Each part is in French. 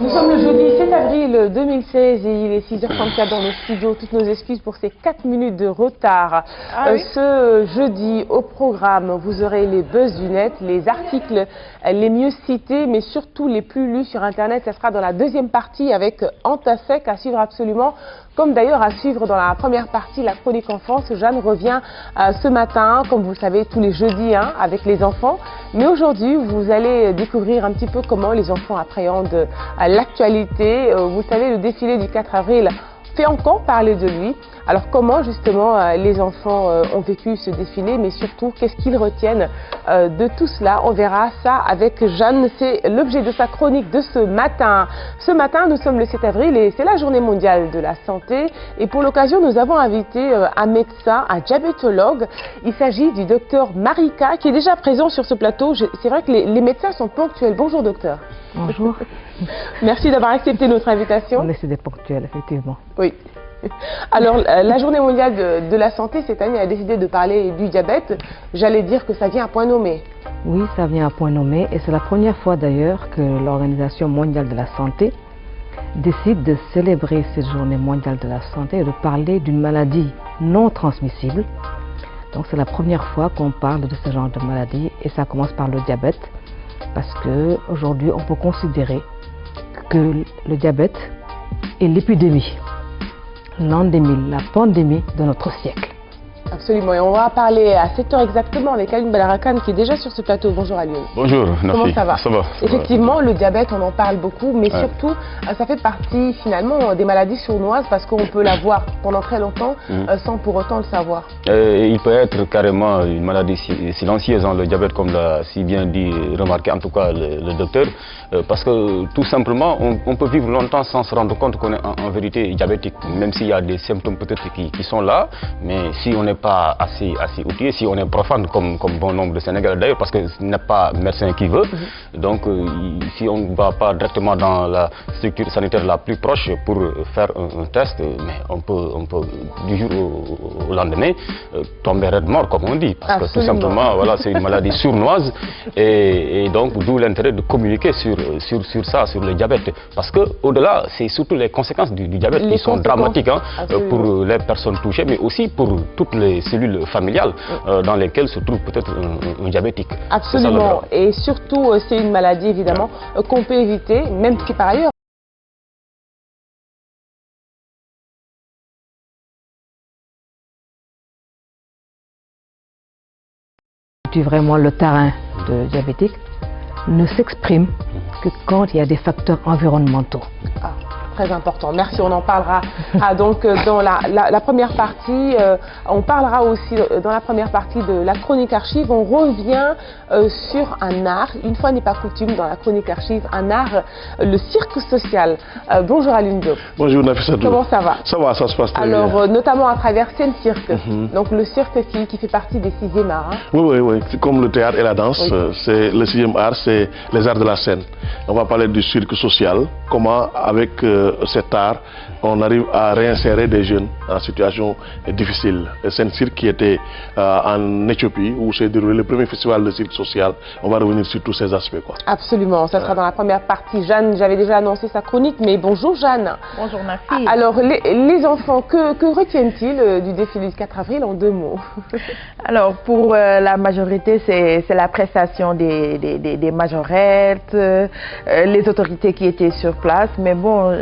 Nous sommes le jeudi 7 avril 2016 et il est 6h34 dans nos studios. Toutes nos excuses pour ces 4 minutes de retard. Oui. Ce jeudi, au programme, vous aurez les buzz du net, les articles les mieux cités, mais surtout les plus lus sur Internet. Ça sera dans la deuxième partie avec Antasec à suivre absolument. Comme d'ailleurs à suivre dans la première partie, la chronique enfance. Jeanne revient ce matin, comme vous le savez, tous les jeudis avec les enfants. Mais aujourd'hui, vous allez découvrir un petit peu comment les enfants appréhendent l'actualité. Vous savez, le défilé du 4 avril fait encore parler de lui. Alors comment justement les enfants ont vécu ce défilé, mais surtout qu'est-ce qu'ils retiennent de tout cela? On verra ça avec Jeanne, c'est l'objet de sa chronique de ce matin. Ce matin, nous sommes le 7 avril et c'est la journée mondiale de la santé. Et pour l'occasion, nous avons invité un médecin, un diabétologue. Il s'agit du docteur Marika qui est déjà présent sur ce plateau. C'est vrai que les médecins sont ponctuels. Bonjour docteur. Bonjour. Merci d'avoir accepté notre invitation. On essaie d'être ponctuel, effectivement. Oui. Alors, la journée mondiale de la santé, cette année, a décidé de parler du diabète. J'allais dire que ça vient à point nommé. Oui, ça vient à point nommé. Et c'est la première fois d'ailleurs que l'Organisation mondiale de la santé décide de célébrer cette journée mondiale de la santé et de parler d'une maladie non transmissible. Donc, c'est la première fois qu'on parle de ce genre de maladie et ça commence par le diabète. Parce qu'aujourd'hui, on peut considérer que le diabète est l'épidémie, l'endémie, la pandémie de notre siècle. Absolument, et on va parler à 7 heures exactement avec Alioune Belarakan qui est déjà sur ce plateau. Bonjour Alioune. Bonjour, Comment Nafi. ça va? Ça va. Effectivement, le diabète, on en parle beaucoup, mais surtout, ça fait partie finalement des maladies sournoises parce qu'on peut l'avoir pendant très longtemps sans pour autant le savoir. Il peut être carrément une maladie silencieuse, le diabète, comme l'a si bien dit, remarqué en tout cas le docteur, parce que tout simplement, on peut vivre longtemps sans se rendre compte qu'on est en vérité diabétique, même s'il y a des symptômes peut-être qui sont là, mais si on n'est pas assez outillé, si on est profane comme bon nombre de Sénégalais d'ailleurs, parce que ce n'est pas médecin qui veut, donc si on ne va pas directement dans la structure sanitaire la plus proche pour faire un test, mais on peut du jour au lendemain tomber raide mort comme on dit, parce que tout simplement voilà, c'est une maladie sournoise et donc d'où l'intérêt de communiquer sur ça, sur le diabète, parce que au-delà c'est surtout les conséquences du diabète qui sont dramatiques pour les personnes touchées, mais aussi pour toutes les cellules familiales dans lesquelles se trouve peut-être un diabétique. Absolument, et surtout c'est une maladie évidemment qu'on peut éviter, même si par ailleurs Vraiment le terrain de diabétique ne s'exprime que quand il y a des facteurs environnementaux. Très important. Merci, on en parlera. Donc dans la première partie, on parlera aussi dans la première partie de la chronique archive, on revient sur un art, une fois n'est pas coutume dans la chronique archive, un art, le cirque social. Bonjour Alioune Diop. Bonjour Nafissatou. Comment ça va? Ça va, ça se passe très bien. Alors notamment à travers Scène Cirque, donc le cirque qui fait partie des 6e arts. Oui, comme le théâtre et la danse, c'est le 6e art, c'est les arts de la scène. On va parler du cirque social, comment avec cet art, on arrive à réinsérer des jeunes en situation difficile. C'est un cirque qui était en Éthiopie, où s'est déroulé le premier festival de cirque social. On va revenir sur tous ces aspects. Absolument, ça sera dans la première partie. Jeanne, j'avais déjà annoncé sa chronique, mais bonjour Jeanne. Bonjour Nafi. Alors, les enfants, que retiennent-ils du défilé du 4 avril en 2 mots? Alors, pour la majorité, c'est la prestation des majorettes, les autorités qui étaient sur place, mais bon,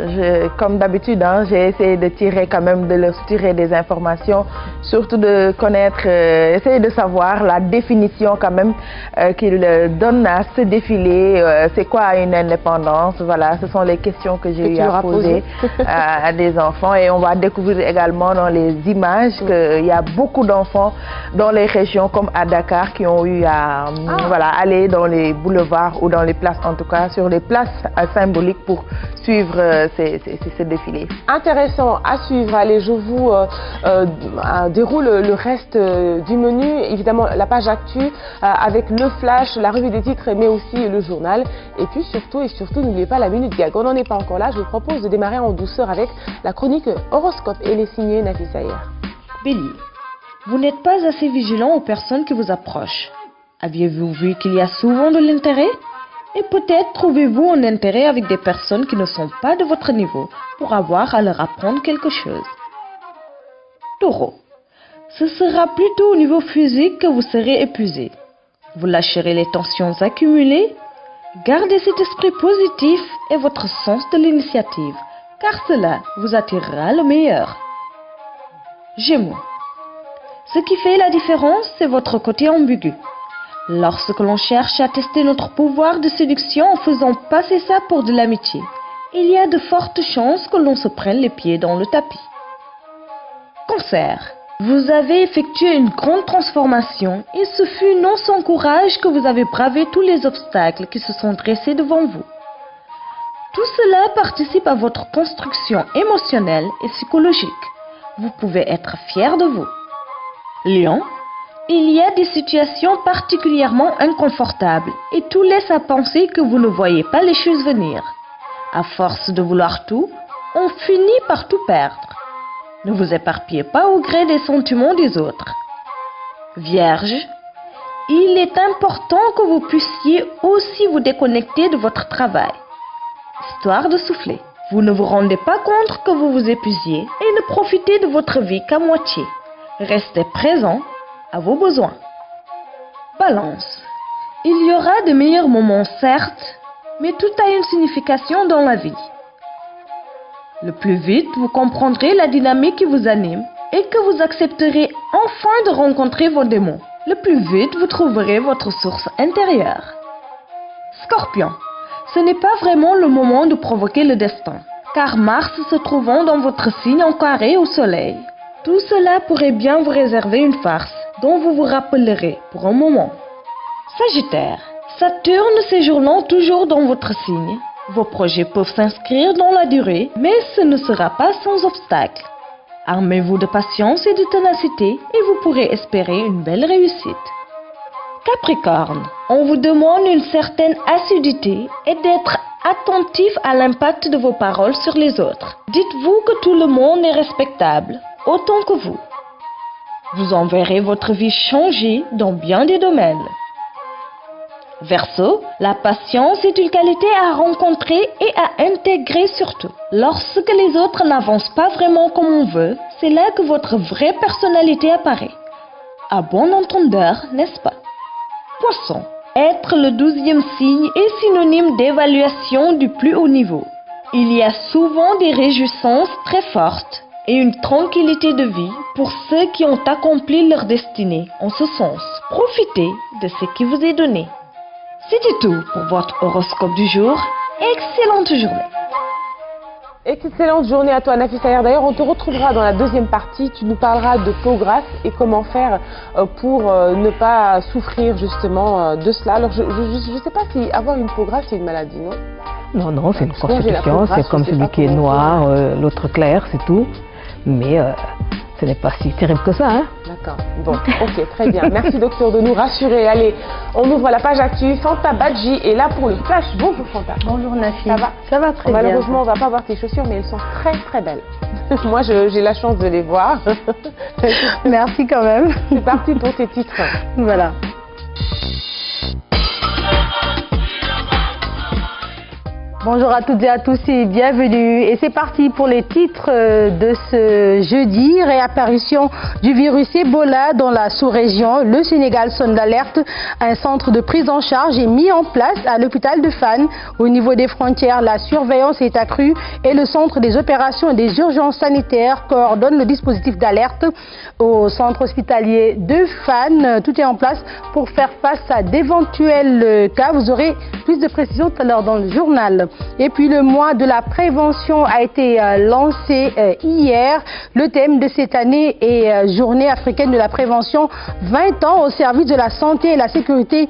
comme d'habitude, j'ai essayé de leur tirer des informations, surtout de connaître, essayer de savoir la définition quand même qu'ils donnent à ce défilé, c'est quoi une indépendance, voilà, ce sont les questions que j'ai eu à poser à des enfants et on va découvrir également dans les images qu'il y a beaucoup d'enfants dans les régions comme à Dakar qui ont eu à aller dans les boulevards ou dans les places, en tout cas sur les places symboliques pour suivre ce défilé. Intéressant à suivre. Allez, je vous déroule le reste du menu. Évidemment, la page actu avec le flash, la revue des titres, mais aussi le journal. Et puis surtout, n'oubliez pas la minute gag. On n'en est pas encore là. Je vous propose de démarrer en douceur avec la chronique horoscope. Et elle est signée Nafissa Sayer. Bélier, vous n'êtes pas assez vigilant aux personnes qui vous approchent. Aviez-vous vu qu'il y a souvent de l'intérêt? Et peut-être trouvez-vous un intérêt avec des personnes qui ne sont pas de votre niveau pour avoir à leur apprendre quelque chose. Taureau, ce sera plutôt au niveau physique que vous serez épuisé. Vous lâcherez les tensions accumulées. Gardez cet esprit positif et votre sens de l'initiative, car cela vous attirera le meilleur. Gémeaux, ce qui fait la différence, c'est votre côté ambigu. Lorsque l'on cherche à tester notre pouvoir de séduction en faisant passer ça pour de l'amitié, il y a de fortes chances que l'on se prenne les pieds dans le tapis. Cancer, vous avez effectué une grande transformation et ce fut non sans courage que vous avez bravé tous les obstacles qui se sont dressés devant vous. Tout cela participe à votre construction émotionnelle et psychologique. Vous pouvez être fier de vous. Lion, il y a des situations particulièrement inconfortables et tout laisse à penser que vous ne voyez pas les choses venir. À force de vouloir tout, on finit par tout perdre. Ne vous éparpillez pas au gré des sentiments des autres. Vierge, il est important que vous puissiez aussi vous déconnecter de votre travail, histoire de souffler. Vous ne vous rendez pas compte que vous vous épuisiez et ne profitez de votre vie qu'à moitié. Restez présent à vos besoins. Balance, il y aura de meilleurs moments certes, mais tout a une signification dans la vie. Le plus vite, vous comprendrez la dynamique qui vous anime et que vous accepterez enfin de rencontrer vos démons. Le plus vite, vous trouverez votre source intérieure. Scorpion, ce n'est pas vraiment le moment de provoquer le destin, car Mars se trouvant dans votre signe en carré au soleil. Tout cela pourrait bien vous réserver une farce dont vous vous rappellerez pour un moment. Sagittaire, Saturne séjournant toujours dans votre signe. Vos projets peuvent s'inscrire dans la durée, mais ce ne sera pas sans obstacle. Armez-vous de patience et de ténacité et vous pourrez espérer une belle réussite. Capricorne, on vous demande une certaine assiduité et d'être attentif à l'impact de vos paroles sur les autres. Dites-vous que tout le monde est respectable, autant que vous. Vous en verrez votre vie changer dans bien des domaines. Verseau, la patience est une qualité à rencontrer et à intégrer surtout. Lorsque les autres n'avancent pas vraiment comme on veut, c'est là que votre vraie personnalité apparaît. À bon entendeur, n'est-ce pas? Poisson, être le 12e signe est synonyme d'évaluation du plus haut niveau. Il y a souvent des réjouissances très fortes et une tranquillité de vie pour ceux qui ont accompli leur destinée en ce sens. Profitez de ce qui vous est donné. C'était tout pour votre horoscope du jour. Excellente journée. Excellente journée à toi, Nafisa Ayer. D'ailleurs, on te retrouvera dans la deuxième partie. Tu nous parleras de peau grasse et comment faire pour ne pas souffrir justement de cela. Alors, je ne sais pas si avoir une peau grasse, c'est une maladie, non? Non, non, c'est une constitution. C'est comme celui qui est noir, l'autre clair, c'est tout. Mais ce n'est pas si terrible que ça, hein? D'accord. Bon, ok, très bien. Merci, docteur, de nous rassurer. Allez, on ouvre la page actu. Fanta Badji est là pour le flash. Bonjour, Fanta. Bonjour, Nafi. Ça va? Ça va très bien. Malheureusement, on ne va pas voir tes chaussures, mais elles sont très, très belles. Moi, j'ai la chance de les voir. Merci quand même. C'est parti pour tes titres. Voilà. Bonjour à toutes et à tous et bienvenue. Et c'est parti pour les titres de ce jeudi. Réapparition du virus Ebola dans la sous-région. Le Sénégal sonne l'alerte. Un centre de prise en charge est mis en place à l'hôpital de Fann. Au niveau des frontières, la surveillance est accrue et le centre des opérations et des urgences sanitaires coordonne le dispositif d'alerte. Au centre hospitalier de Fann, tout est en place pour faire face à d'éventuels cas. Vous aurez plus de précisions tout à l'heure dans le journal. Et puis le mois de la prévention a été lancé hier. Le thème de cette année est Journée africaine de la prévention, 20 ans au service de la santé et la sécurité,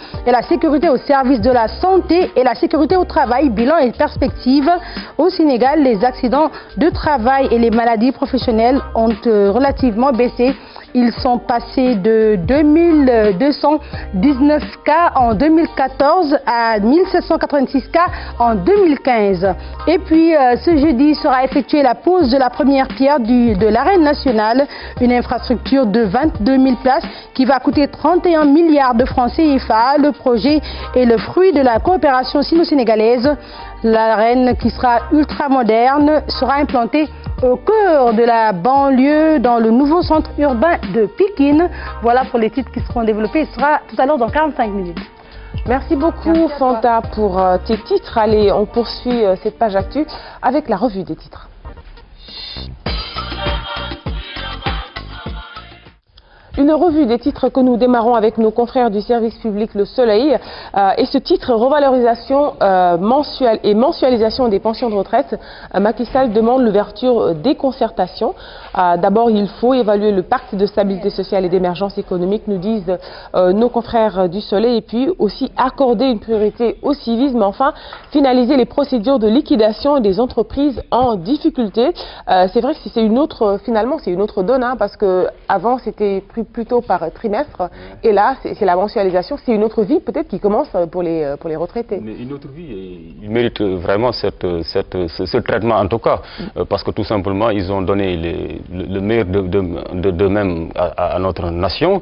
au service de la santé et la sécurité au travail, bilan et perspective. Au Sénégal, les accidents de travail et les maladies professionnelles ont relativement baissé. Ils sont passés de 2219 cas en 2014 à 1786 cas en 2015. Et puis ce jeudi sera effectuée la pose de la première pierre de l'arène nationale, une infrastructure de 22 000 places qui va coûter 31 milliards de francs CFA. Le projet est le fruit de la coopération sino-sénégalaise. L'arène, qui sera ultra moderne, sera implantée au cœur de la banlieue dans le nouveau centre urbain de Pikine. Voilà pour les titres qui seront développés. Ce sera tout à l'heure dans 45 minutes. Merci beaucoup Fanta pour tes titres. Allez, on poursuit cette page actu avec la revue des titres. Une revue des titres que nous démarrons avec nos confrères du service public Le Soleil. Et ce titre, revalorisation mensuelle et mensualisation des pensions de retraite. Macky Sall demande l'ouverture des concertations. D'abord, il faut évaluer le pacte de stabilité sociale et d'émergence économique, nous disent nos confrères du Soleil. Et puis aussi accorder une priorité au civisme. Enfin, finaliser les procédures de liquidation des entreprises en difficulté. C'est vrai que c'est une autre, finalement, c'est une autre donne, hein, parce que avant c'était plutôt par trimestre, et là c'est la mensualisation, c'est une autre vie peut-être qui commence pour les retraités. Mais une autre vie, ils méritent vraiment ce traitement en tout cas, parce que tout simplement ils ont donné le meilleur d'eux-mêmes à notre nation.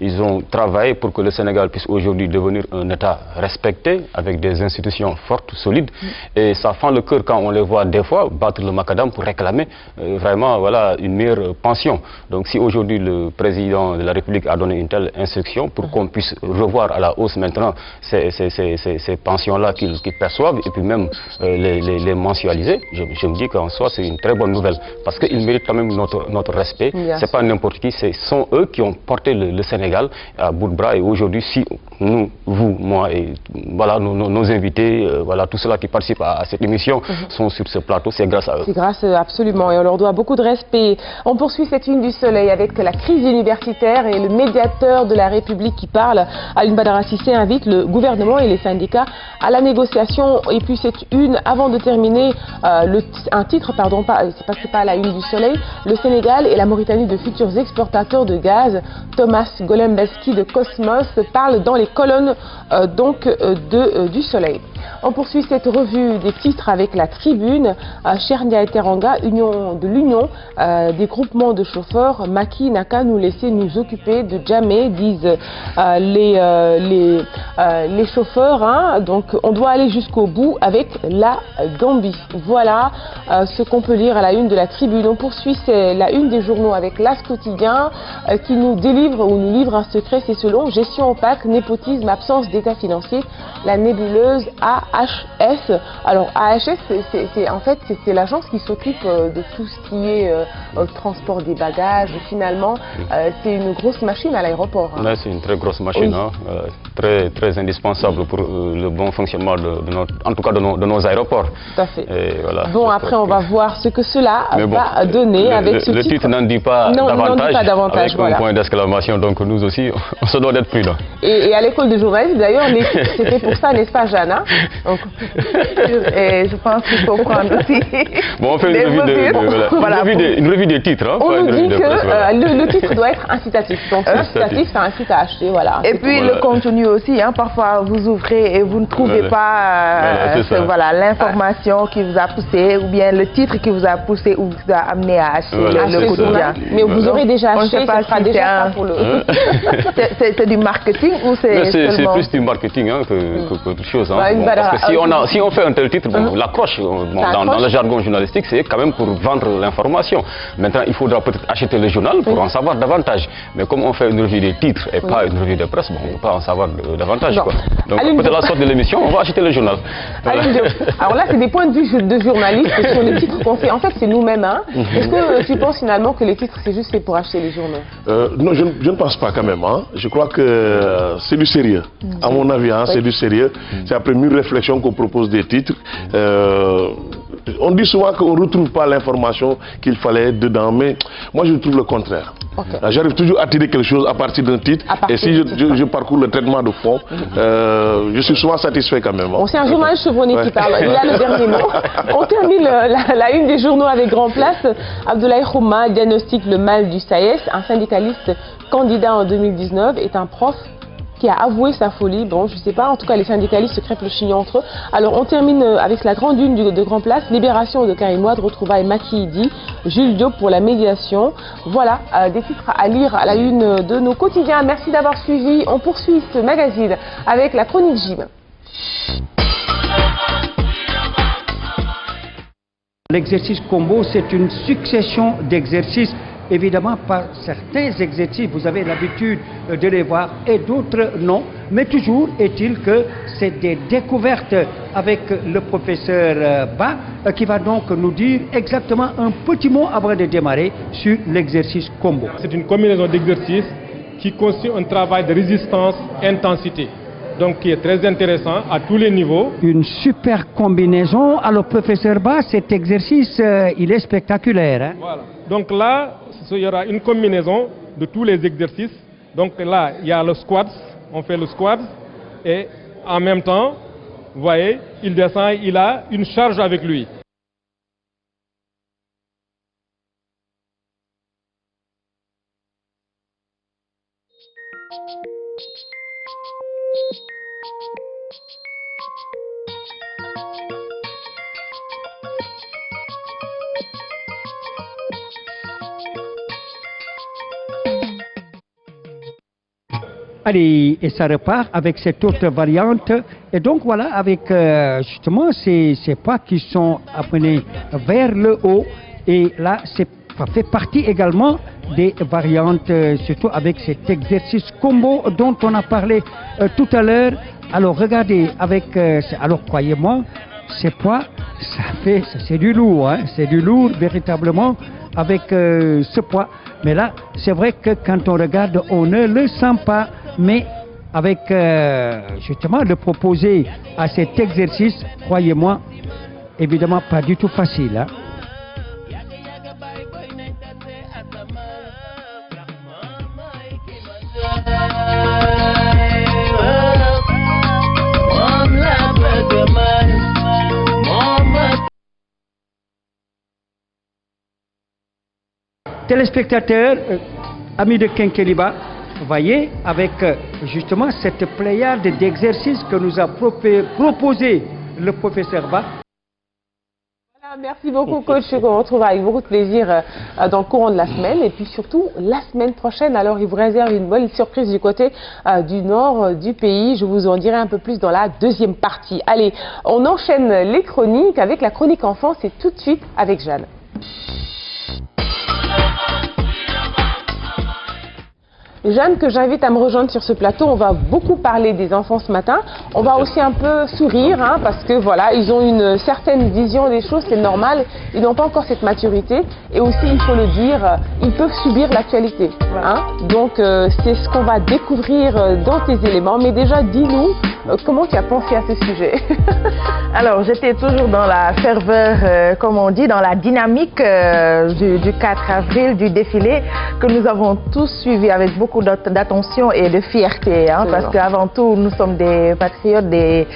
Ils ont travaillé pour que le Sénégal puisse aujourd'hui devenir un État respecté, avec des institutions fortes, solides, et ça fend le cœur quand on les voit des fois battre le macadam pour réclamer vraiment voilà, une meilleure pension. Donc si aujourd'hui le président de la République a donné une telle instruction pour qu'on puisse revoir à la hausse maintenant ces pensions-là qu'ils perçoivent, et puis même les mensualiser, je me dis qu'en soi c'est une très bonne nouvelle, parce qu'ils méritent quand même notre respect. C'est pas n'importe qui, ce sont eux qui ont porté le Sénégal à bout de bras, et aujourd'hui si nous, vous, moi et voilà nos invités, voilà tous ceux-là qui participent à cette émission sont sur ce plateau, c'est grâce à eux. C'est grâce absolument, et on leur doit beaucoup de respect. On poursuit cette une du Soleil avec la crise universitaire et le médiateur de la République qui parle. Alioune Badara Cissé invite le gouvernement et les syndicats à la négociation. Et puis cette une, avant de terminer, un titre, pardon, c'est pas la une du Soleil, le Sénégal et la Mauritanie de futurs exportateurs de gaz. Thomas Golembeski de Cosmos parle dans les colonnes du Soleil. On poursuit cette revue des titres avec la Tribune. Chernia et Teranga, union des groupements de chauffeurs. Macky n'a qu'à nous laisser nous occuper de jamais, disent les chauffeurs. Hein. Donc on doit aller jusqu'au bout avec la Gambie. Voilà ce qu'on peut lire à la une de la Tribune. On poursuit la une des journaux avec l'As quotidien qui nous délivre ou nous livre un secret. C'est selon gestion opaque, népotisme, absence d'état financier, la nébuleuse AHS. Alors AHS, c'est l'agence qui s'occupe de tout ce qui est transport des bagages. Finalement, c'est une grosse machine à l'aéroport. Hein. Ouais, c'est une très grosse machine, oui. Hein, très indispensable pour le bon fonctionnement en tout cas de nos aéroports. Tout à fait. Et voilà, bon, après on va voir ce que cela va donner avec ce titre. Le titre n'en dit pas davantage, avec voilà. Un point d'exclamation, donc nous aussi, on se doit d'être prudents. Et à l'école de journalisme, d'ailleurs, c'était pour ça, n'est-ce pas, Jeanne, hein? Donc, et je pense qu'il faut prendre aussi. Bon, on fait une revue des titres. Hein, on nous dit que le titre doit être incitatif. Donc, incitatif, ça incite à acheter, voilà. Et puis le contenu aussi, hein, parfois vous ouvrez et vous ne trouvez pas l'information qui vous a poussé, ou bien le titre qui vous a poussé ou vous a amené à acheter le quotidien. Mais vous aurez déjà acheté, ça sera déjà ça pour le... C'est du marketing ou c'est seulement... plus du marketing hein, que autre chose. Hein. Bah, parce que si on fait un tel titre, l'accroche dans le jargon journalistique, c'est quand même pour vendre l'information. Maintenant, il faudra peut-être acheter le journal pour en savoir davantage. Mais comme on fait une revue des titres et pas une revue de presse, on ne peut pas en savoir davantage. Quoi. Donc peut-être à la sorte de l'émission, on va acheter le journal. Alors là, c'est des points de vue de journalistes sur les titres qu'on fait. En fait, c'est nous-mêmes. Hein. Est-ce que tu penses finalement que les titres, c'est juste fait pour acheter les journaux? Non, je ne pense pas quand même. Hein. Je crois que c'est du sérieux. À mon avis, hein, c'est du sérieux. C'est après mûre réflexion qu'on propose des titres. on dit souvent qu'on ne retrouve pas l'information qu'il fallait dedans, mais moi je trouve le contraire. Okay. J'arrive toujours à tirer quelque chose à partir d'un titre, et si je parcours le traitement de fond, je suis souvent satisfait quand même. C'est un journaliste chevronné qui parle, il a le dernier mot. On termine la une des journaux avec grand place. Abdoulaye Khouma diagnostique le mal du SAES. Un syndicaliste candidat en 2019 est un prof qui a avoué sa folie. Bon, je ne sais pas, en tout cas les syndicalistes se crêpent le chignon entre eux. Alors on termine avec la grande une de Grand Place, libération de Karim Wade, retrouvailles Macky Idi, Jules Diop pour la médiation. Voilà, des titres à lire à la une de nos quotidiens. Merci d'avoir suivi. On poursuit ce magazine avec la chronique Gym. L'exercice combo, c'est une succession d'exercices. Évidemment, par certains exercices, vous avez l'habitude de les voir et d'autres non. Mais toujours est-il que c'est des découvertes avec le professeur Ba qui va donc nous dire exactement un petit mot avant de démarrer sur l'exercice combo. C'est une combinaison d'exercices qui constitue un travail de résistance-intensité. Donc qui est très intéressant à tous les niveaux. Une super combinaison. Alors professeur Ba, cet exercice, il est spectaculaire. Hein? Voilà. Donc là, il y aura une combinaison de tous les exercices. Donc là, il y a le squat, on fait le squat et en même temps, vous voyez, il descend, il a une charge avec lui. Allez, et ça repart avec cette autre variante. Et donc voilà, avec justement ces pas qui sont amenés vers le haut. Et là, ça fait partie également des variantes, surtout avec cet exercice combo dont on a parlé tout à l'heure. Alors regardez, avec, alors croyez-moi, ces poids, c'est du lourd, hein, c'est du lourd véritablement avec ce poids. Mais là, c'est vrai que quand on regarde, on ne le sent pas. Mais avec justement le proposer à cet exercice, croyez-moi, évidemment pas du tout facile. Hein. Téléspectateurs, amis de Kenkeliba, voyez, avec justement cette pléiade d'exercices que nous a proposé le professeur Ba. Voilà, merci beaucoup coach, on retrouve avec beaucoup de plaisir dans le courant de la semaine et puis surtout la semaine prochaine. Alors il vous réserve une bonne surprise du côté du nord du pays. Je vous en dirai un peu plus dans la deuxième partie. Allez, on enchaîne les chroniques avec la chronique enfance et tout de suite avec Jeanne. Jeanne, que j'invite à me rejoindre sur ce plateau, on va beaucoup parler des enfants ce matin. On va aussi un peu sourire, hein, parce que voilà, ils ont une certaine vision des choses, c'est normal. Ils n'ont pas encore cette maturité. Et aussi, il faut le dire, ils peuvent subir l'actualité. Hein. Donc, c'est ce qu'on va découvrir dans tes éléments. Mais déjà, dis-nous, comment tu as pensé à ce sujet? Alors, j'étais toujours dans la ferveur, comme on dit, dans la dynamique du 4 avril, du défilé, que nous avons tous suivi avec beaucoup d'attention et de fierté, hein, parce qu'avant tout, nous sommes des patriotes, des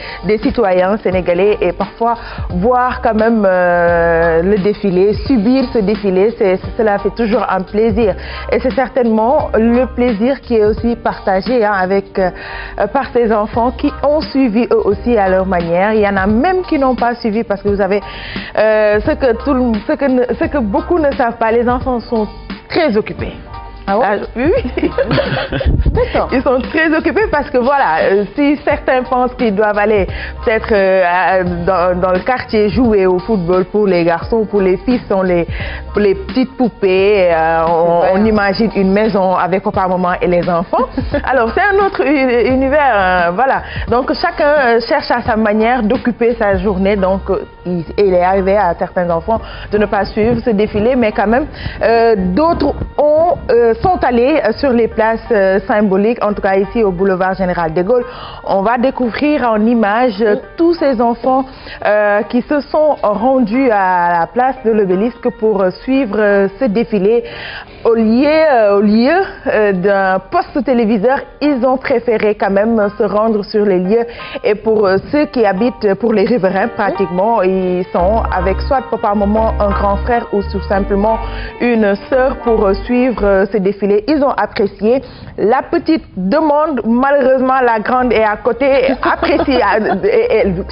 citoyens sénégalais, et parfois, voir quand même le défilé, subir ce défilé, cela fait toujours un plaisir. Et c'est certainement le plaisir qui est aussi partagé, hein, par ces enfants qui ont suivi eux aussi à leur manière. Il y en a même qui n'ont pas suivi, parce que vous savez, ce que beaucoup ne savent pas, les enfants sont très occupés. Ah ouais? Oui. Ils sont très occupés parce que voilà, si certains pensent qu'ils doivent aller peut-être dans le quartier jouer au football pour les garçons, pour les filles sont les petites poupées, on imagine une maison avec papa, maman et les enfants. Alors c'est un autre univers, voilà. Donc chacun cherche à sa manière d'occuper sa journée, donc il est arrivé à certains enfants de ne pas suivre ce défilé, mais quand même d'autres ont sont allés sur les places symboliques, en tout cas ici au boulevard Général de Gaulle. On va découvrir en images tous ces enfants qui se sont rendus à la place de l'Obélisque pour suivre ce défilé. Au lieu d'un poste téléviseur, ils ont préféré quand même se rendre sur les lieux. Et pour ceux qui habitent, pour les riverains pratiquement, ils sont avec soit papa, maman, un grand frère ou tout simplement une sœur pour suivre ce défilé. Ils ont apprécié. La petite demande, malheureusement la grande est à côté, apprécie,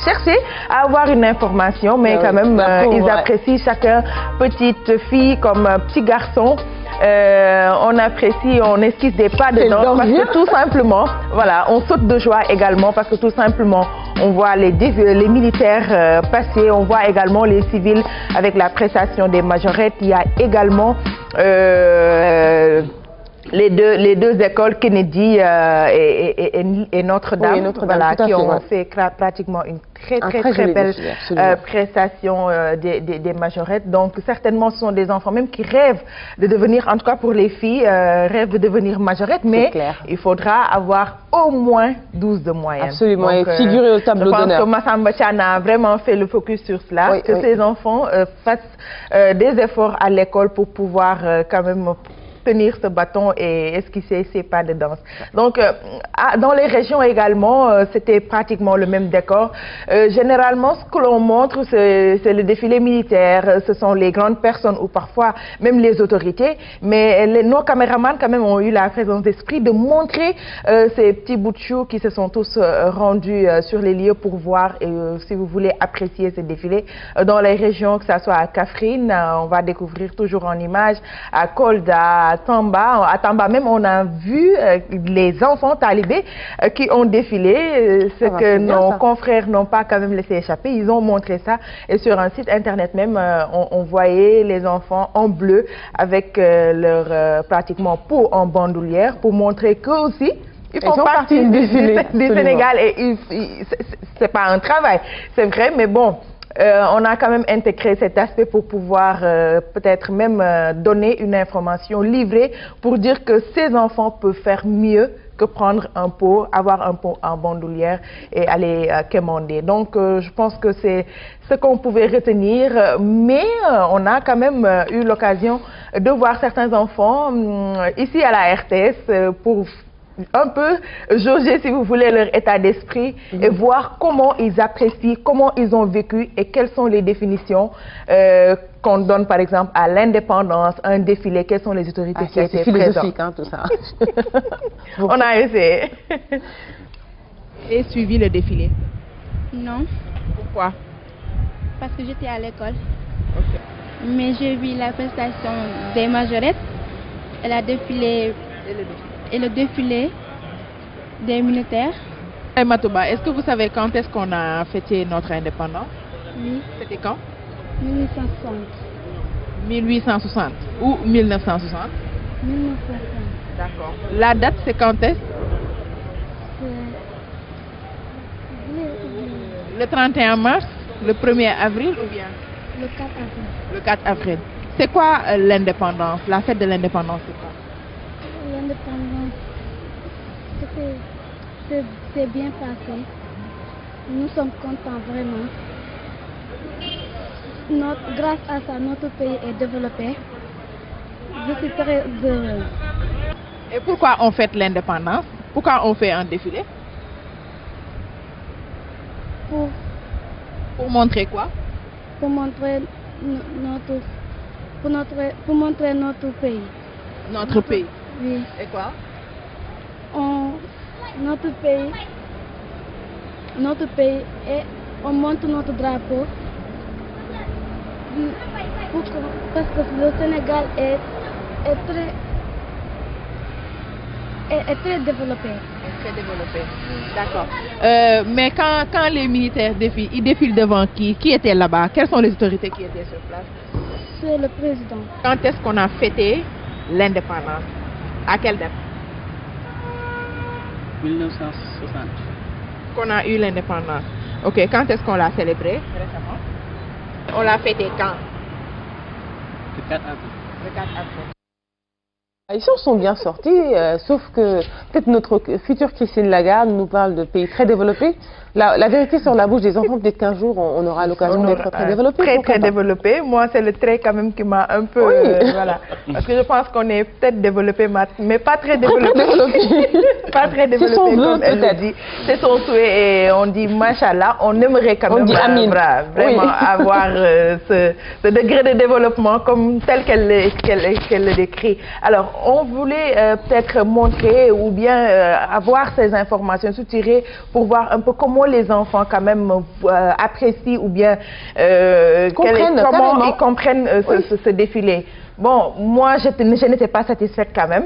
chercher à avoir une information, mais quand même ils apprécient chacun, petite fille comme petit garçon. On apprécie, on esquisse des pas de danse parce que tout simplement, voilà, on saute de joie également parce que tout simplement, on voit les militaires passer, on voit également les civils avec la prestation des majorettes. Il y a également les deux écoles, Kennedy et Notre-Dame, oui, voilà, qui ont fait pratiquement une très belle prestation des majorettes. Donc certainement ce sont des enfants même qui rêvent de devenir, en tout cas pour les filles, rêvent de devenir majorettes, mais il faudra avoir au moins 12 de moyenne. Absolument, donc, et figurer au tableau d'honneur. Je pense que Massamba Thian a vraiment fait le focus sur cela, que ces enfants fassent des efforts à l'école pour pouvoir quand même tenir ce bâton et esquisser ces pas de danse. Donc, dans les régions également, c'était pratiquement le même décor. Généralement, ce que l'on montre, c'est le défilé militaire, ce sont les grandes personnes ou parfois même les autorités, mais nos caméramans quand même ont eu la présence d'esprit de montrer ces petits bouts de chou qui se sont tous rendus sur les lieux pour voir et si vous voulez apprécier ce défilé. Dans les régions, que ce soit à Kaffrine, on va découvrir toujours en images, à Kolda, à Tamba même, on a vu les enfants talibés qui ont défilé, ce que nos confrères n'ont pas quand même laissé échapper. Ils ont montré ça et sur un site internet même, on voyait les enfants en bleu avec leur pratiquement peau en bandoulière pour montrer qu'eux aussi, ils font partie du Sénégal et c'est pas un travail, c'est vrai, mais bon. On a quand même intégré cet aspect pour pouvoir peut-être même donner une information livrée pour dire que ces enfants peuvent faire mieux que prendre un pot, avoir un pot en bandoulière et aller quémander. Donc je pense que c'est ce qu'on pouvait retenir, mais on a quand même eu l'occasion de voir certains enfants ici à la RTS pour un peu jauger, si vous voulez, leur état d'esprit et voir comment ils apprécient, comment ils ont vécu et quelles sont les définitions qu'on donne par exemple à l'indépendance, un défilé, quelles sont les autorités qui étaient philosophique, présentes. tout ça. On a essayé. Et suivi le défilé? Non. Pourquoi? Parce que j'étais à l'école. Mais j'ai vu la prestation des majorettes et la défilé. Et le défilé des militaires. Matouba, est-ce que vous savez quand est-ce qu'on a fêté notre indépendance? Oui. C'était quand? 1860. 1860 ou 1960? 1960. D'accord. La date, c'est quand est-ce? Le 31 mars, le 1er avril ou bien? Le 4 avril. Le 4 avril. C'est quoi l'indépendance? La fête de l'indépendance, c'est quoi? L'indépendance, c'est bien passé. Nous sommes contents vraiment. Grâce à ça, notre pays est développé. Je suis très heureuse. Et pourquoi on fête l'indépendance? Pourquoi on fait un défilé? Pour montrer quoi? Pour montrer notre pays. Notre pays? Oui. Et quoi? Notre pays et on monte notre drapeau parce que le Sénégal est très développé. Très développé. D'accord. Mais quand les militaires défilent, ils défilent devant qui? Qui était là-bas? Quelles sont les autorités qui étaient sur place? C'est le président. Quand est-ce qu'on a fêté l'indépendance? À quelle date? 1960. Qu'on a eu l'indépendance. Ok, quand est-ce qu'on l'a célébré? Récemment. On l'a fêté quand? Le 4 avril. Le 4 avril. Ils s'en sont bien sortis, sauf que peut-être notre future Christine Lagarde nous parle de pays très développés. La vérité sur la bouche des enfants, peut-être qu'un jour on aura l'occasion d'être très développés. Très développé. Moi, c'est le trait quand même qui m'a un peu... voilà. Parce que je pense qu'on est peut-être développé, mais pas très développé. Pas très développé. C'est son vœu, comme elle le dit. C'est son souhait et on dit machallah, on aimerait quand même vraiment avoir ce degré de développement comme tel qu'elle le décrit. Alors, on voulait peut-être montrer ou bien avoir ces informations soutirées pour voir un peu comment les enfants quand même apprécient ou bien comment ils comprennent ce défilé. Bon, moi je n'étais pas satisfaite quand même.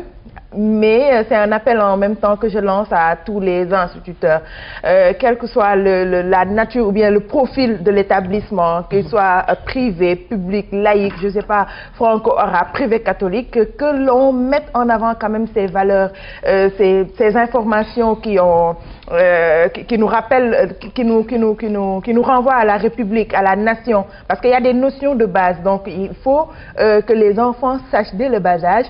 Mais c'est un appel en même temps que je lance à tous les instituteurs, quelle que soit la nature ou bien le profil de l'établissement, qu'il soit privé, public, laïque, je ne sais pas, franco-arabe, privé catholique, que l'on mette en avant quand même ces valeurs, ces informations qui nous rappellent, qui nous renvoient à la République, à la nation, parce qu'il y a des notions de base. Donc il faut que les enfants sachent dès le bas âge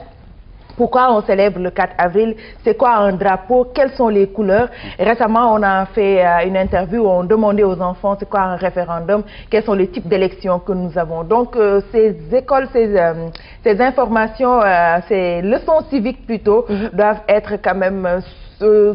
pourquoi on célèbre le 4 avril, c'est quoi un drapeau, quelles sont les couleurs. Et récemment, on a fait une interview où on demandait aux enfants c'est quoi un référendum, quels sont les types d'élections que nous avons. Donc, ces écoles, ces informations, ces leçons civiques plutôt, doivent être quand même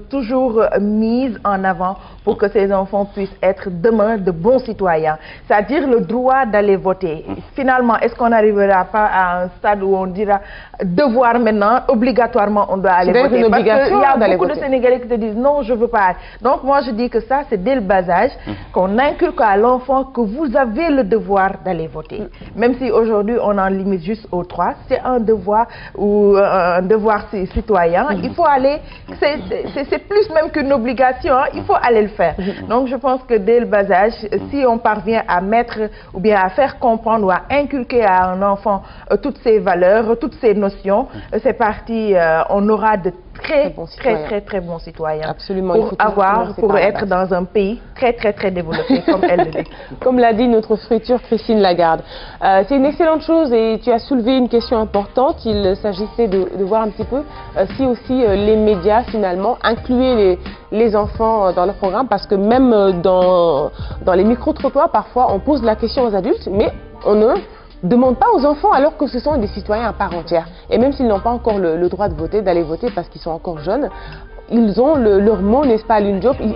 toujours mises en avant pour que ces enfants puissent être demain de bons citoyens. C'est-à-dire le droit d'aller voter. Finalement, est-ce qu'on n'arrivera pas à un stade où on dira devoir maintenant, obligatoirement on doit aller voter? Parce qu'il y a beaucoup de Sénégalais qui te disent non, je ne veux pas. Donc moi je dis que ça c'est dès le bas âge qu'on inculque à l'enfant que vous avez le devoir d'aller voter. Même si aujourd'hui on en limite juste aux 3, c'est un devoir ou un devoir citoyen. Il faut aller, c'est plus même qu'une obligation, hein, il faut aller le faire. Donc je pense que dès le bas âge, si on parvient à mettre ou bien à faire comprendre ou à inculquer à un enfant toutes ces valeurs, toutes ces notions, c'est parti, on aura de très bons citoyens. Absolument. Pour être dans un pays très développé comme elle le dit. Comme l'a dit notre future Christine Lagarde. C'est une excellente chose et tu as soulevé une question importante. Il s'agissait de voir un petit peu si aussi les médias finalement incluaient les enfants dans le programme, parce que même dans les micro-trottoirs parfois on pose la question aux adultes mais on ne demande pas aux enfants alors que ce sont des citoyens à part entière. Et même s'ils n'ont pas encore le droit de voter, d'aller voter parce qu'ils sont encore jeunes, ils ont leur mot, n'est-ce pas, Alioune Diop, ils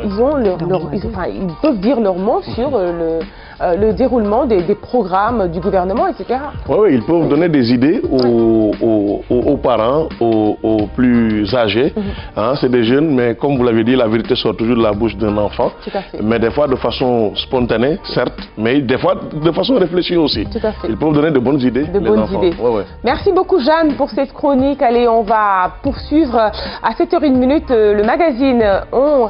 peuvent dire leur mot sur le déroulement des programmes du gouvernement, etc. Oui, ils peuvent donner des idées aux parents, aux plus âgés. Hein, c'est des jeunes, mais comme vous l'avez dit, la vérité sort toujours de la bouche d'un enfant. Mais des fois de façon spontanée, certes, mais des fois de façon réfléchie aussi. Ils peuvent donner de bonnes idées. Merci beaucoup Jeanne pour cette chronique. Allez, on va poursuivre à 7h01. Le magazine, on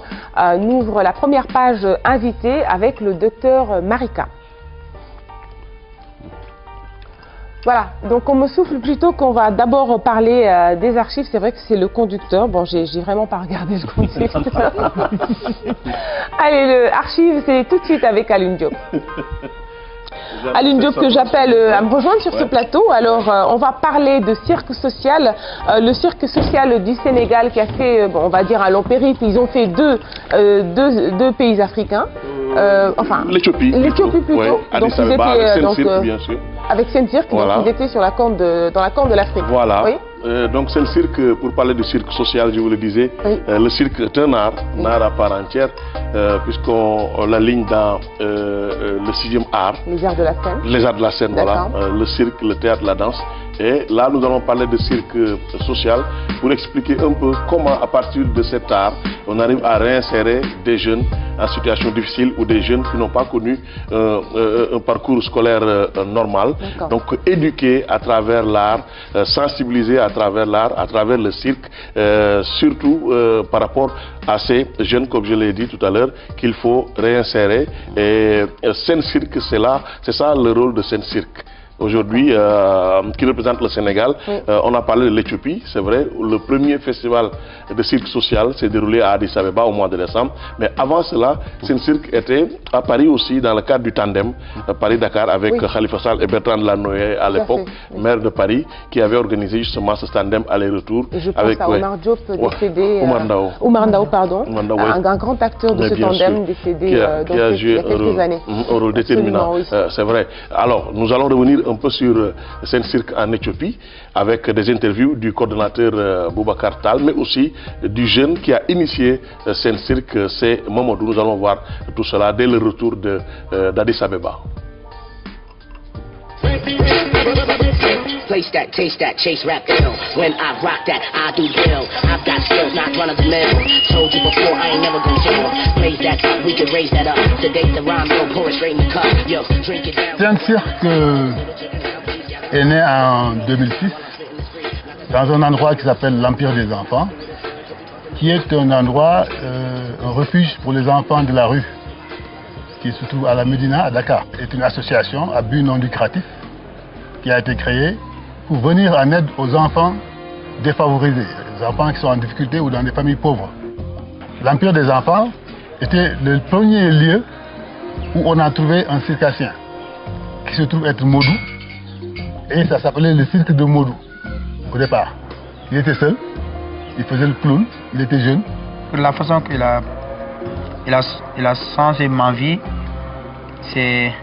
ouvre la première page invitée avec le docteur Marika. Voilà, donc on me souffle plutôt qu'on va d'abord parler des archives. C'est vrai que c'est le conducteur. Bon, j'ai vraiment pas regardé le conducteur. Allez, le archive, c'est tout de suite avec Alioune Diop. Alioune Diop que j'appelle à me rejoindre sur ce plateau. Alors on va parler de cirque social, le cirque social du Sénégal qui a fait, on va dire un long périple. Ils ont fait deux pays africains, enfin l'Éthiopie plutôt. Ouais, donc ils étaient bien sûr. Avec Saint-Cirque, voilà. Donc ils étaient sur la corne dans la corne de l'Afrique. Voilà. Oui. Donc c'est le cirque, pour parler du cirque social, je vous le disais, le cirque est un art à part entière, puisqu'on l'aligne dans le 6e art. Les arts de la scène. Les arts de la scène, voilà. Le cirque, le théâtre, la danse. Et là, nous allons parler de cirque social pour expliquer un peu comment, à partir de cet art, on arrive à réinsérer des jeunes en situation difficile ou des jeunes qui n'ont pas connu un parcours scolaire normal. Donc, éduquer à travers l'art, sensibiliser à travers l'art, à travers le cirque, surtout par rapport à ces jeunes, comme je l'ai dit tout à l'heure, qu'il faut réinsérer. Et Sen Cirque, c'est ça le rôle de Sen Cirque. aujourd'hui, qui représente le Sénégal. On a parlé de l'Éthiopie, c'est vrai. Le premier festival de cirque social s'est déroulé à Addis Abeba au mois de décembre. Mais avant cela, Sen Cirque était à Paris aussi, dans le cadre du tandem Paris-Dakar, avec Khalifa Sall et Bertrand Delanoë à l'époque, maire de Paris, qui avait organisé justement ce tandem aller-retour. Je pense avec à Omar Diop, décédé. Oumar Ndao, pardon. Un grand acteur de ce tandem, décédé qui a joué il y a quelques années. Un rôle déterminant, c'est vrai. Alors, nous allons revenir un peu sur Sen Cirque en Éthiopie, avec des interviews du coordonnateur Boubacar Tal, mais aussi du jeune qui a initié Sen Cirque, c'est Mamadou. Nous allons voir tout cela dès le retour d'Addis Abeba. Place that, taste that, chase rap ill. When I rock that, I do ill. I've got skills, not run of the mill. Told you before, I ain't never gonna fail. Blaze that up, we can raise that up. Sedate the rhyme, don't pour it straight in the cup. Yo, drink it down. Sen Cirque est né en 2006 dans un endroit qui s'appelle l'Empire des Enfants, qui est un endroit, un refuge pour les enfants de la rue, qui se trouve à la Médina, à Dakar. C'est une association à but non lucratif qui a été créée pour venir en aide aux enfants défavorisés, les enfants qui sont en difficulté ou dans des familles pauvres. L'Empire des Enfants était le premier lieu où on a trouvé un circassien qui se trouve être Modou, et ça s'appelait le cirque de Modou au départ. Il était seul, il faisait le clown, il était jeune. La façon qu'il a changé ma vie, c'est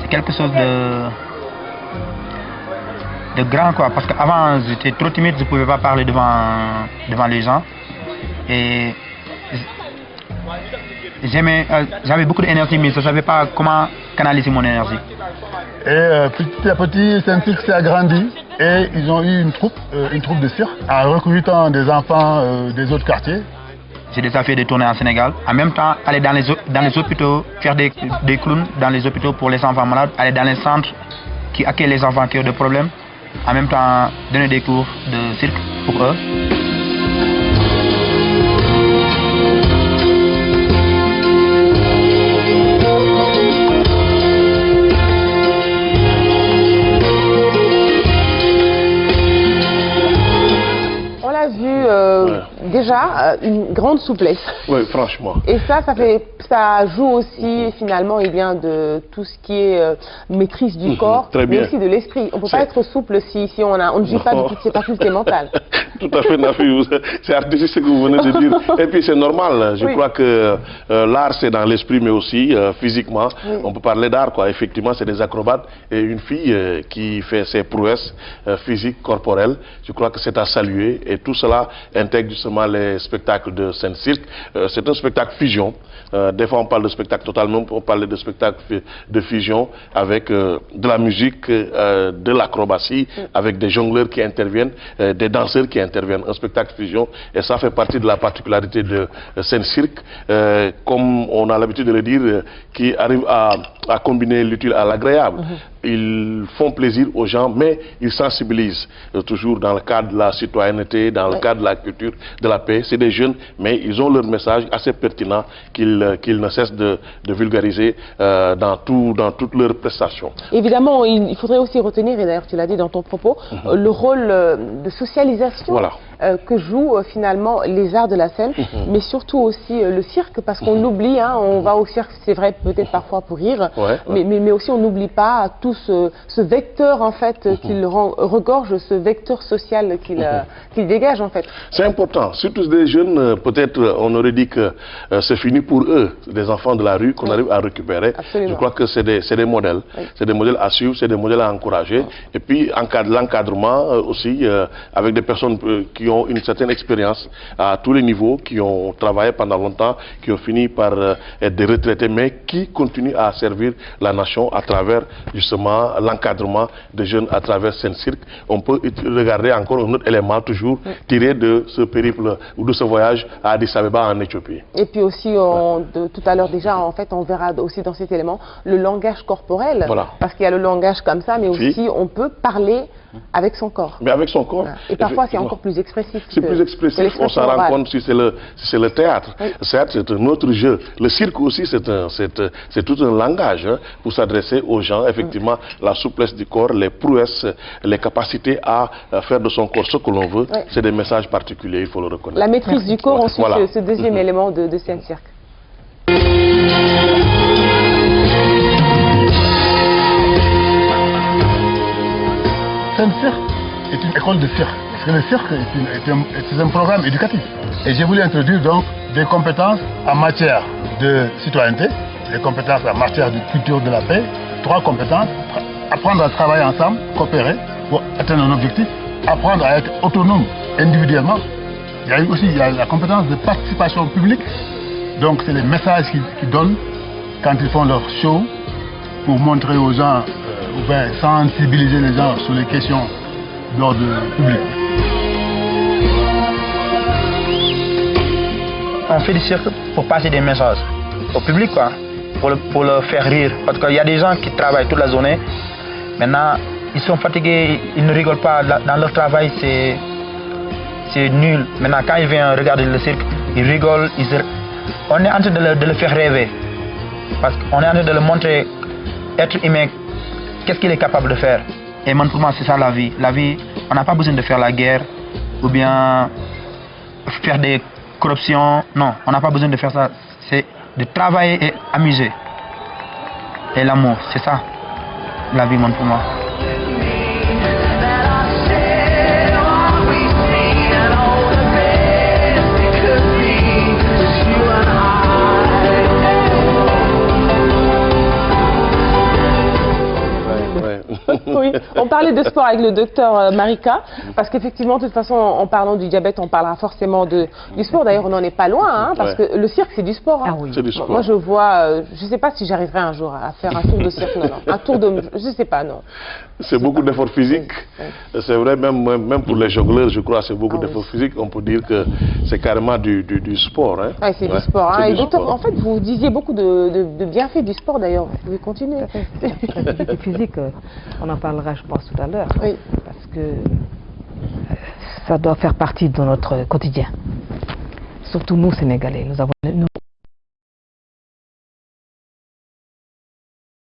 quelque chose de grand, quoi, parce qu'avant j'étais trop timide, je ne pouvais pas parler devant les gens, et j'avais beaucoup d'énergie, mais je ne savais pas comment canaliser mon énergie. Et petit à petit, Sen Cirque s'est agrandi et ils ont eu une troupe de cirque en recrutant des enfants des autres quartiers. J'ai déjà fait des tournées en Sénégal. En même temps, aller dans les hôpitaux, faire des clowns dans les hôpitaux pour les enfants malades, aller dans les centres qui accueillent les enfants qui ont des problèmes. En même temps, donner des cours de cirque pour eux. Déjà une grande souplesse. Oui, franchement. Et ça joue aussi finalement de tout ce qui est maîtrise du corps, mais aussi de l'esprit. On ne peut pas être souple si on ne joue pas de toutes ses facultés mentales. Tout à fait, Nafi, c'est artistique ce que vous venez de dire. Et puis c'est normal, je crois que l'art c'est dans l'esprit, mais aussi physiquement. On peut parler d'art, quoi. Effectivement, c'est des acrobates. Et une fille qui fait ses prouesses physiques, corporelles, je crois que c'est à saluer. Et tout cela intègre justement les spectacles de Sen Cirque. C'est un spectacle fusion. Des fois on parle de spectacle totalement, on parle de spectacle de fusion avec de la musique, de l'acrobatie, avec des jongleurs qui interviennent, des danseurs qui interviennent. Un spectacle fusion, et ça fait partie de la particularité de Sen Cirque, comme on a l'habitude de le dire, qui arrive à combiner l'utile à l'agréable. Ils font plaisir aux gens, mais ils sensibilisent toujours dans le cadre de la citoyenneté, dans le cadre de la culture, de la paix. C'est des jeunes, mais ils ont leur message assez pertinent qu'ils ne cessent de vulgariser dans toutes leurs prestations. Évidemment, il faudrait aussi retenir, et d'ailleurs tu l'as dit dans ton propos, le rôle de socialisation que jouent finalement les arts de la scène, mais surtout aussi le cirque, parce qu'on l'oublie, on va au cirque, c'est vrai, peut-être parfois pour rire, mais aussi on n'oublie pas tout ce vecteur en fait qu'il regorge, ce vecteur social qu'il dégage en fait. C'est important, surtout des jeunes, peut-être on aurait dit que c'est fini pour eux, des enfants de la rue qu'on arrive à récupérer. Absolument. Je crois que c'est des modèles, c'est des modèles à suivre, c'est des modèles à encourager, et puis l'encadrement aussi avec des personnes qui ont une certaine expérience à tous les niveaux, qui ont travaillé pendant longtemps, qui ont fini par être des retraités, mais qui continuent à servir la nation à travers justement l'encadrement des jeunes à travers Sen Cirque. On peut regarder encore un autre élément toujours tiré de ce périple ou de ce voyage à Addis Abeba en Éthiopie. Et puis aussi, tout à l'heure déjà, en fait, on verra aussi dans cet élément le langage corporel, parce qu'il y a le langage comme ça, mais aussi on peut parler avec son corps. Mais avec son corps. Et parfois c'est encore plus expressif. expressif. C'est plus expressif, on s'en rend compte si c'est le théâtre. Oui. Certes, c'est un autre jeu. Le cirque aussi, c'est tout un langage pour s'adresser aux gens. Effectivement, la souplesse du corps, les prouesses, les capacités à faire de son corps ce que l'on veut, c'est des messages particuliers, il faut le reconnaître. La maîtrise du corps, ensuite, voilà. Ce deuxième élément de scène-cirque. Scène-cirque est une école de cirque. Parce que le cirque est un programme éducatif. Et j'ai voulu introduire donc des compétences en matière de citoyenneté, des compétences en matière de culture de la paix, 3 compétences, apprendre à travailler ensemble, coopérer pour atteindre un objectif, apprendre à être autonome individuellement. Il y a la compétence de participation publique, donc c'est les messages qu'ils donnent quand ils font leur show pour montrer aux gens, ou bien sensibiliser les gens sur les questions d'ordre public. On fait du cirque pour passer des messages au public, quoi, pour le faire rire. Parce qu'il y a des gens qui travaillent toute la journée, maintenant ils sont fatigués, ils ne rigolent pas dans leur travail, c'est nul. Maintenant quand ils viennent regarder le cirque, ils rigolent, on est en train de le faire rêver. Parce qu'on est en train de le montrer, être humain, qu'est-ce qu'il est capable de faire. Et pour moi, c'est ça la vie. La vie, on n'a pas besoin de faire la guerre ou bien faire des corruptions. Non, on n'a pas besoin de faire ça. C'est de travailler et amuser. Et l'amour, c'est ça la vie, pour moi. Oui, on parlait de sport avec le docteur Marika, parce qu'effectivement, de toute façon, en parlant du diabète, on parlera forcément du sport. D'ailleurs, on n'en est pas loin, parce que le cirque, c'est du sport. Ah oui. C'est du sport. Moi, je vois, je ne sais pas si j'arriverai un jour à faire un tour de cirque, non. Un tour de, je ne sais pas, non. C'est beaucoup d'efforts physiques. C'est vrai, même pour les jongleurs, je crois, c'est beaucoup d'efforts physiques. On peut dire que c'est carrément du sport. Hein. Oui, c'est du sport. Et docteur, en fait, vous disiez beaucoup de bienfaits du sport, d'ailleurs. Vous pouvez continuer. L'activité physique, on en parlera, je pense, tout à l'heure. Oui. Parce que ça doit faire partie de notre quotidien. Surtout nous, Sénégalais. Nous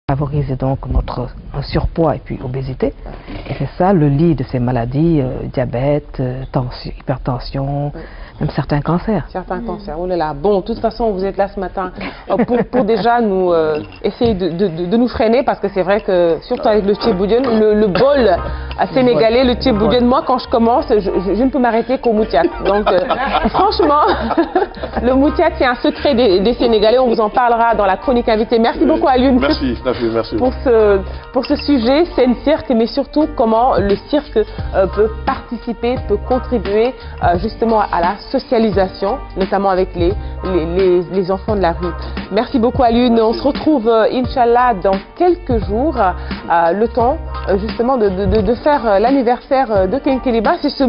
favoriser donc notre surpoids et puis obésité. Et c'est ça le lit de ces maladies, diabète, hypertension, même certains cancers. Certains cancers, oh là là. Bon, de toute façon, vous êtes là ce matin pour déjà nous essayer de nous freiner, parce que c'est vrai que, surtout avec le tchéboudion, le bol sénégalais, le tchéboudion, moi quand je commence, je ne peux m'arrêter qu'au moutiat. Donc franchement, le moutiat, c'est un secret des Sénégalais, on vous en parlera dans la chronique invitée. Merci beaucoup à Lune. Merci, merci. Pour ce sujet, scène-cirque, mais surtout comment le cirque peut participer, peut contribuer justement à la socialisation, notamment avec les enfants de la rue. Merci beaucoup à Lune. On se retrouve, Inch'Allah, dans quelques jours, le temps justement de faire l'anniversaire de Kenkeliba. C'est ce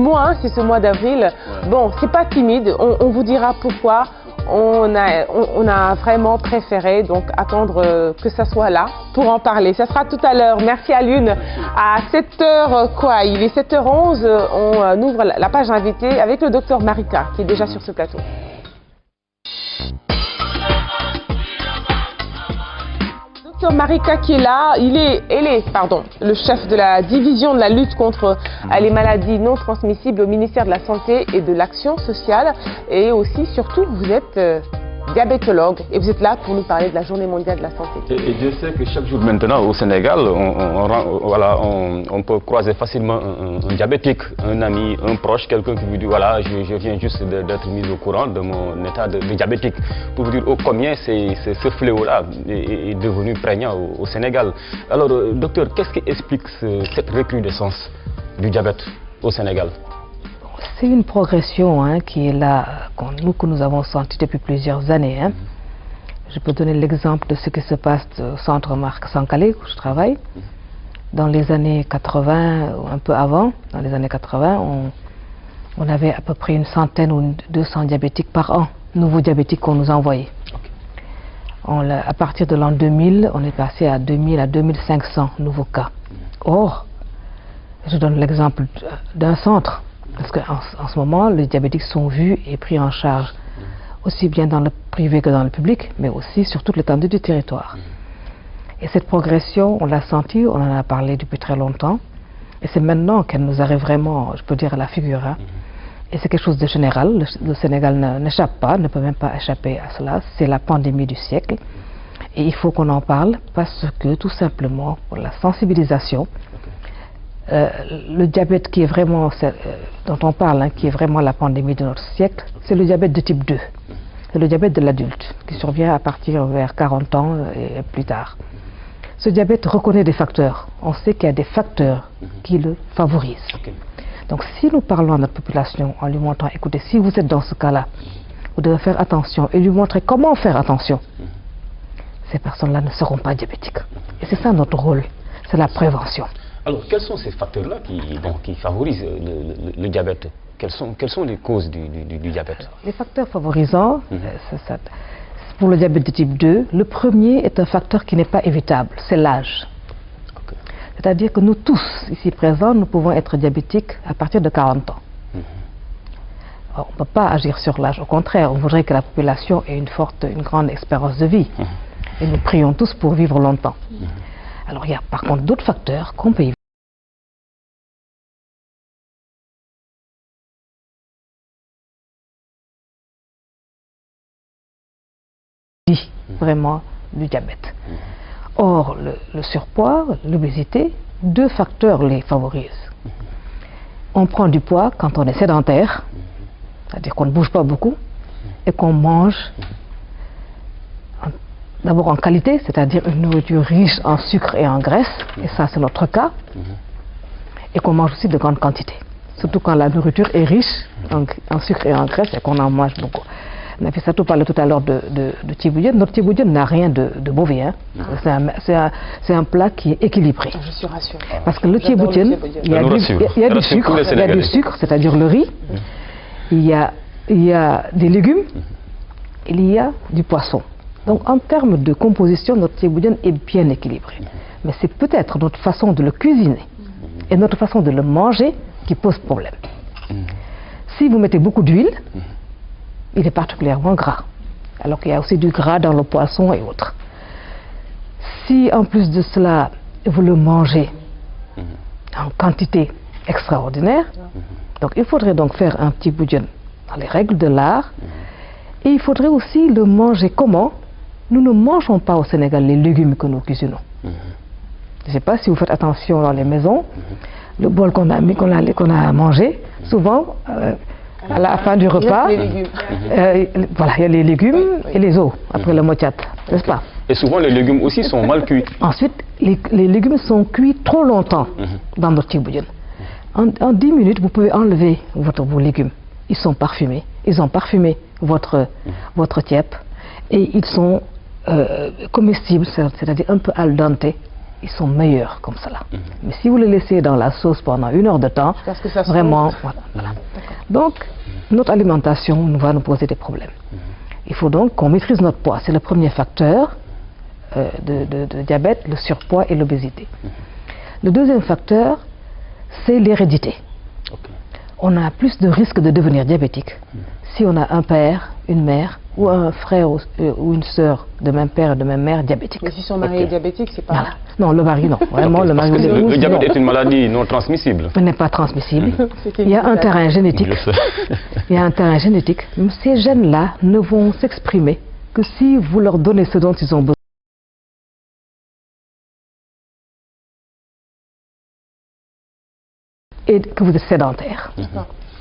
mois d'avril. Ouais. Bon, c'est pas timide, on vous dira pourquoi. On a vraiment préféré donc attendre que ça soit là pour en parler. Ça sera tout à l'heure. Merci à Lune. À 7h, quoi, il est 7h11, on ouvre la page invitée avec le docteur Marika qui est déjà sur ce plateau. Docteur Marika qui est là, elle est le chef de la division de la lutte contre les maladies non transmissibles au ministère de la Santé et de l'Action sociale. Et aussi, surtout, vous êtes diabétologue et vous êtes là pour nous parler de la Journée mondiale de la santé. Et Dieu sait que chaque jour maintenant au Sénégal, on peut croiser facilement un diabétique, un ami, un proche, quelqu'un qui vous dit voilà, je viens juste d'être mis au courant de mon état de diabétique. Pour vous dire combien ce fléau-là est devenu prégnant au Sénégal. Alors docteur, qu'est-ce qui explique cette recrudescence du diabète au Sénégal? C'est une progression qui est là, que nous avons senti depuis plusieurs années. Je peux donner l'exemple de ce qui se passe au centre Marc Sankalé, où je travaille. Dans les années 80, ou un peu avant, dans les années 80, on avait à peu près 100 ou 200 diabétiques par an, nouveaux diabétiques qu'on nous envoyait. À partir de l'an 2000, on est passé à 2000 à 2500 nouveaux cas. Or, je donne l'exemple d'un centre. Parce qu'en ce moment, les diabétiques sont vus et pris en charge aussi bien dans le privé que dans le public, mais aussi sur toute l'étendue du territoire. Et cette progression, on l'a senti, on en a parlé depuis très longtemps, et c'est maintenant qu'elle nous arrive vraiment, je peux dire, à la figure. Hein. Et c'est quelque chose de général, le Sénégal n'échappe pas, ne peut même pas échapper à cela, c'est la pandémie du siècle. Et il faut qu'on en parle parce que, tout simplement, pour la sensibilisation, le diabète qui est vraiment, dont on parle, hein, qui est vraiment la pandémie de notre siècle, c'est le diabète de type 2. C'est le diabète de l'adulte, qui survient à partir vers 40 ans et plus tard. Ce diabète reconnaît des facteurs. On sait qu'il y a des facteurs qui le favorisent. Donc si nous parlons à notre population en lui montrant, écoutez, si vous êtes dans ce cas-là, vous devez faire attention et lui montrer comment faire attention, ces personnes-là ne seront pas diabétiques. Et c'est ça notre rôle, c'est la prévention. Alors, quels sont ces facteurs-là qui favorisent le diabète? Quelles sont les causes du diabète? Les facteurs favorisants, pour le diabète de type 2, le premier est un facteur qui n'est pas évitable, c'est l'âge. C'est-à-dire que nous tous, ici présents, nous pouvons être diabétiques à partir de 40 ans. Alors, on ne peut pas agir sur l'âge, au contraire, on voudrait que la population ait une grande espérance de vie. Et nous prions tous pour vivre longtemps. Alors il y a par contre d'autres facteurs qu'on peut éviter. Vraiment du diabète. Or, le surpoids, l'obésité, deux facteurs les favorisent. On prend du poids quand on est sédentaire, c'est-à-dire qu'on ne bouge pas beaucoup, et qu'on mange d'abord en qualité, c'est-à-dire une nourriture riche en sucre et en graisse, et ça c'est notre cas, et qu'on mange aussi de grandes quantités, surtout quand la nourriture est riche en sucre et en graisse et qu'on en mange beaucoup. Nafissatou parlait tout à l'heure de tiboudienne. Notre tiboudienne n'a rien de mauvais. Hein. C'est un plat qui est équilibré. Je suis rassurée. Parce que le tiboudienne, il y a du sucre, c'est-à-dire le riz, il y a des légumes, il y a du poisson. Donc en termes de composition, notre tiboudienne est bien équilibrée. Mais c'est peut-être notre façon de le cuisiner et notre façon de le manger qui pose problème. Si vous mettez beaucoup d'huile, il est particulièrement gras, alors qu'il y a aussi du gras dans le poisson et autres. Si en plus de cela, vous le mangez en quantité extraordinaire, donc il faudrait donc faire un petit boudin dans les règles de l'art, et il faudrait aussi le manger comment? Nous ne mangeons pas au Sénégal les légumes que nous cuisinons. Je ne sais pas si vous faites attention dans les maisons, le bol qu'on a mangé, souvent, à la fin du repas, voilà, il y a les légumes et les os, après le motiat, n'est-ce pas? Et souvent les légumes aussi sont mal cuits. Ensuite, les légumes sont cuits trop longtemps dans notre tiboudienne. En 10 minutes, vous pouvez enlever vos légumes. Ils sont parfumés, ils ont parfumé votre tiep et ils sont comestibles, c'est-à-dire un peu al dente. Ils sont meilleurs comme cela. Mais si vous les laissez dans la sauce pendant 1 heure de temps, vraiment, voilà. Donc, notre alimentation va nous poser des problèmes. Il faut donc qu'on maîtrise notre poids. C'est le premier facteur de diabète, le surpoids et l'obésité. Le deuxième facteur, c'est l'hérédité. On a plus de risques de devenir diabétique si on a un père, une mère ou un frère ou une sœur de même père et de même mère diabétique. Mais si son mari est diabétique, c'est pas... Voilà. Non, le mari, non. Vraiment, le mari... Parce que le diabète est une maladie non transmissible. Elle n'est pas transmissible. Il y a un terrain génétique. Il y a un terrain génétique. Ces gènes-là ne vont s'exprimer que si vous leur donnez ce dont ils ont besoin. Et que vous êtes sédentaire.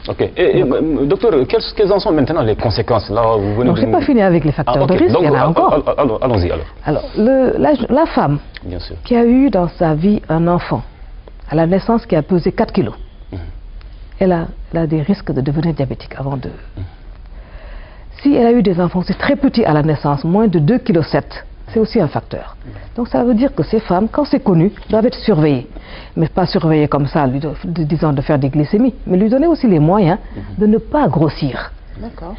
Ok. Et, docteur, quelles en sont maintenant les conséquences là, vous venez donc, je n'ai pas fini avec les facteurs de risque, donc, il y en a encore. Allons-y alors. Alors, la femme qui a eu dans sa vie un enfant, à la naissance qui a pesé 4 kilos, elle a des risques de devenir diabétique avant de... Si elle a eu des enfants aussi très petits à la naissance, moins de 2,7 kg, c'est aussi un facteur. Donc ça veut dire que ces femmes, quand c'est connu, doivent être surveillées. Mais pas surveillées comme ça, disant de faire des glycémies, mais lui donner aussi les moyens de ne pas grossir. D'accord.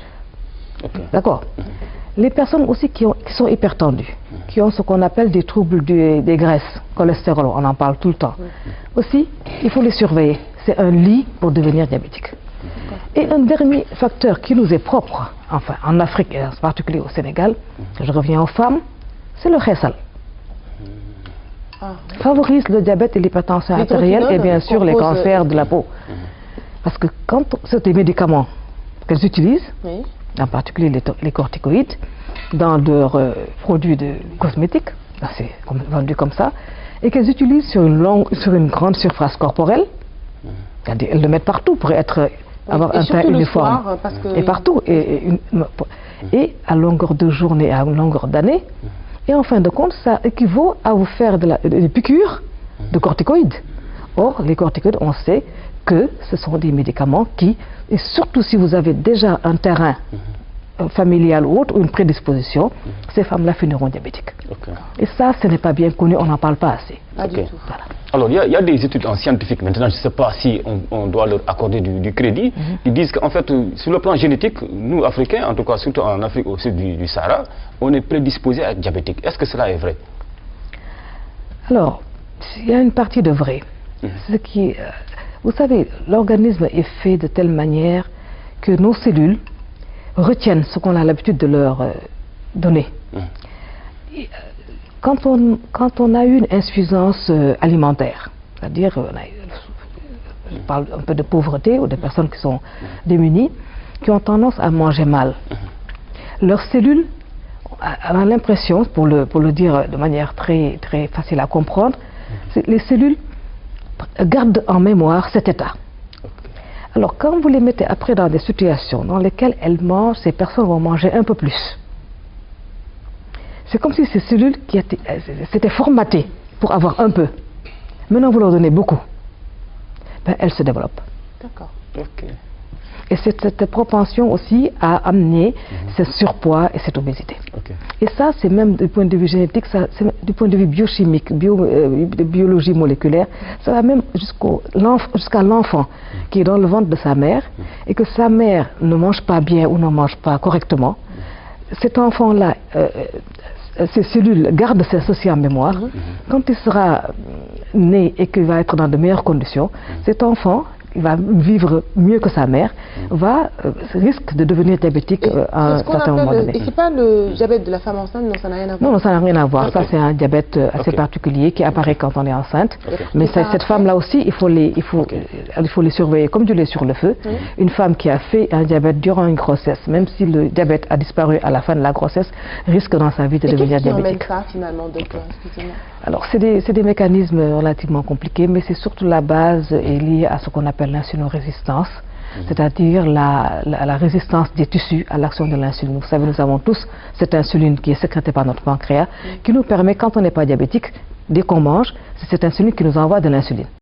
D'accord. Les personnes aussi qui sont hypertendues, qui ont ce qu'on appelle des troubles des graisses, cholestérol, on en parle tout le temps. Aussi, il faut les surveiller. C'est un lit pour devenir diabétique. Et un dernier facteur qui nous est propre, enfin en Afrique et en particulier au Sénégal, je reviens aux femmes, c'est le khessal. Favorise le diabète et l'hypertension artérielle et bien sûr les cancers de la peau. Parce que quand c'est des médicaments qu'elles utilisent, en particulier les corticoïdes, dans leurs produits cosmétiques, c'est vendu comme ça, et qu'elles utilisent sur une grande surface corporelle, c'est-à-dire elles le mettent partout pour avoir un teint uniforme. Et partout, et à longueur de journée, à longueur d'année. Et en fin de compte, ça équivaut à vous faire des piqûres de corticoïdes. Or, les corticoïdes, on sait que ce sont des médicaments qui, et surtout si vous avez déjà un terrain familial ou autre, ou une prédisposition, ces femmes-là finiront diabétiques. Et ça, ce n'est pas bien connu, on n'en parle pas assez. Pas du tout. Voilà. Alors, il y a des études en scientifique, maintenant, je ne sais pas si on doit leur accorder du crédit, qui disent qu'en fait, sur le plan génétique, nous, Africains, en tout cas, surtout en Afrique au sud du Sahara, on est prédisposés à être diabétique. Est-ce que cela est vrai? Alors, il y a une partie de vrai. Vous savez, l'organisme est fait de telle manière que nos cellules retiennent ce qu'on a l'habitude de leur donner. Quand on a eu une insuffisance alimentaire, c'est-à-dire, je parle un peu de pauvreté ou de personnes qui sont démunies, qui ont tendance à manger mal, leurs cellules, on a l'impression, pour le dire de manière très, très facile à comprendre, les cellules gardent en mémoire cet état. Alors, quand vous les mettez après dans des situations dans lesquelles elles mangent, ces personnes vont manger un peu plus. C'est comme si ces cellules qui s'étaient formatées pour avoir un peu, maintenant vous leur donnez beaucoup, ben, elles se développent. D'accord. Et c'est cette propension aussi à amener ce surpoids et cette obésité. Et ça, c'est même du point de vue génétique, du point de vue biochimique, de biologie moléculaire, ça va même jusqu'à l'enfant qui est dans le ventre de sa mère et que sa mère ne mange pas bien ou ne mange pas correctement. Cet enfant-là, ces cellules gardent ceci en mémoire. Quand il sera né et qu'il va être dans de meilleures conditions, cet enfant, il va vivre mieux que sa mère, risque de devenir diabétique à un certain moment donné. Et c'est pas le diabète de la femme enceinte, non, ça n'a rien à voir? Non, ça n'a rien à voir. Ça, c'est un diabète assez particulier qui apparaît quand on est enceinte. Mais cette femme-là aussi, il faut les surveiller comme du lait sur le feu. Une femme qui a fait un diabète durant une grossesse, même si le diabète a disparu à la fin de la grossesse, risque dans sa vie de devenir diabétique. Qu'est-ce qui emmène ça, finalement, docteur? Excusez-moi. Alors, c'est des mécanismes relativement compliqués, mais c'est surtout la base est liée à ce qu'on appelle l'insulino-résistance, c'est-à-dire la résistance des tissus à l'action de l'insuline. Vous savez, nous avons tous cette insuline qui est sécrétée par notre pancréas, qui nous permet, quand on n'est pas diabétique, dès qu'on mange, c'est cette insuline qui nous envoie de l'insuline.